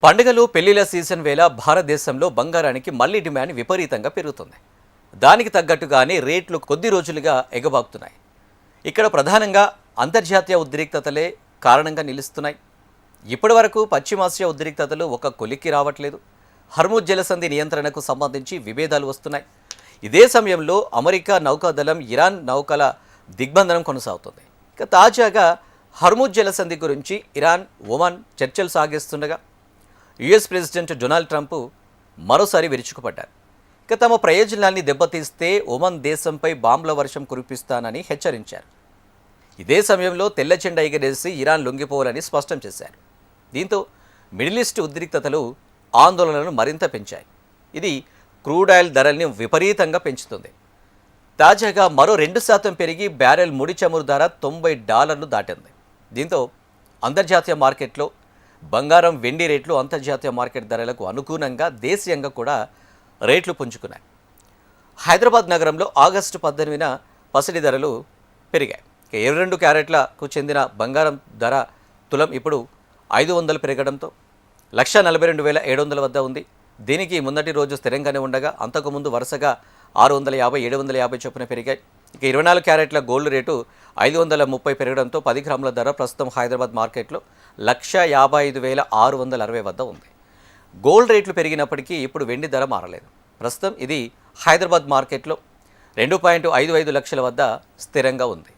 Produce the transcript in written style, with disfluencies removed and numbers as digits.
పండుగలు పెళ్లిళ్ల సీజన్ వేళ భారతదేశంలో బంగారానికి మళ్లీ డిమాండ్ విపరీతంగా పెరుగుతుంది. దానికి తగ్గట్టుగానే రేట్లు కొద్ది రోజులుగా ఎగబాకుతున్నాయి. ఇక్కడ ప్రధానంగా అంతర్జాతీయ ఉద్రిక్తతలే కారణంగా నిలుస్తున్నాయి. ఇప్పటివరకు పశ్చిమాసియా ఉద్రిక్తతలు ఒక కొలిక్కి రావట్లేదు. హర్ముజ్ జలసంధి నియంత్రణకు సంబంధించి విభేదాలు వస్తున్నాయి. ఇదే సమయంలో అమెరికా నౌకాదళం ఇరాన్ నౌకల దిగ్బంధనం కొనసాగుతుంది. ఇక తాజాగా హర్ముజ్ జలసంధి గురించి ఇరాన్ ఒమన్ చర్చలు సాగిస్తుండగా యుఎస్ ప్రెసిడెంట్ డొనాల్డ్ ట్రంప్ మరోసారి విరుచుకుపడ్డారు. ఇక తమ ప్రయోజనాల్ని దెబ్బతీస్తే ఒమన్ దేశంపై బాంబుల వర్షం కురిపిస్తానని హెచ్చరించారు. ఇదే సమయంలో తెల్ల జెండా ఎగరేసి ఇరాన్ లొంగిపోవాలని స్పష్టం చేశారు. దీంతో మిడిల్ ఈస్ట్ ఉద్రిక్తతలు ఆందోళనలను మరింత పెంచాయి. ఇది క్రూడ్ ఆయిల్ ధరల్ని విపరీతంగా పెంచుతుంది. తాజాగా మరో 2% పెరిగి బ్యారెల్ ముడి చమురు ధర $90 దాటింది. దీంతో అంతర్జాతీయ మార్కెట్లో బంగారం వెండి రేట్లు అంతర్జాతీయ మార్కెట్ ధరలకు అనుగుణంగా దేశీయంగా కూడా రేట్లు పుంజుకున్నాయి. హైదరాబాద్ నగరంలో ఆగస్టు 18న పసిడి ధరలు పెరిగాయి. 22 క్యారెట్లకు చెందిన బంగారం ధర తులం ఇప్పుడు 500 పెరగడంతో 1,42,700 వద్ద ఉంది. దీనికి ముందటి రోజు స్థిరంగానే ఉండగా అంతకుముందు వరుసగా 650, 750 చొప్పున పెరిగాయి. ఇక 24 క్యారెట్ల గోల్డ్ రేటు 530 పెరగడంతో 10 గ్రాముల ధర ప్రస్తుతం హైదరాబాద్ మార్కెట్లో 1,55,660 వద్ద ఉంది. గోల్డ్ రేట్లు పెరిగినప్పటికీ ఇప్పుడు వెండి ధర మారలేదు. ప్రస్తుతం ఇది హైదరాబాద్ మార్కెట్లో 2.55 లక్షల వద్ద స్థిరంగా ఉంది.